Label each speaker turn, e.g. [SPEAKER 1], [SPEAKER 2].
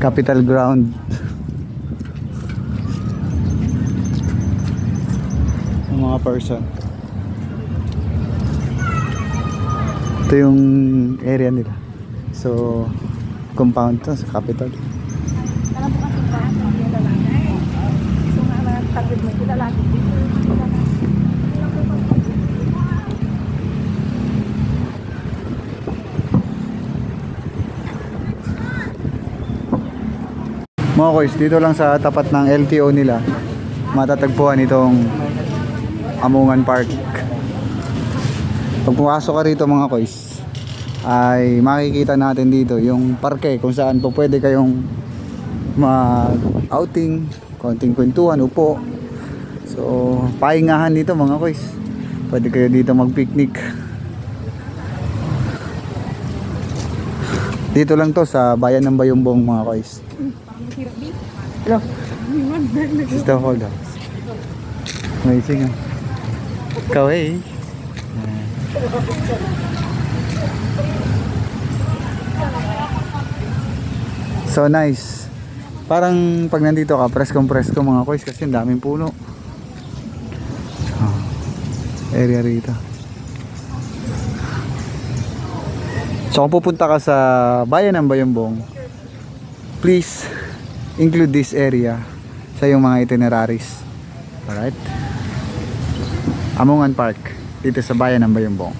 [SPEAKER 1] Capital Ground. Ang mga person. Ito yung area nila. So, compound to sa capital. Mga koys, dito lang sa tapat ng LTO nila matatagpuan itong Amungan Park. Pag pumasok ka rito mga koys, ay makikita natin dito yung parke kung saan po pwede kayong mag-outing, konting kwentuhan, upo. So, pahingahan dito mga koys. Pwede kayo dito mag-picnic. Dito lang to sa bayan ng Bayumbong mga koys. Hello. This is the whole house. Amazing ah. Ikaw eh. So nice. Parang pag nandito ka, preskong mga koys kasi ang daming puno. Area rito. So kung pupunta ka sa bayan ng Bayumbong, please include this area sa iyong mga itineraries. Alright? Amungan Park dito sa bayan ng Bayumbong.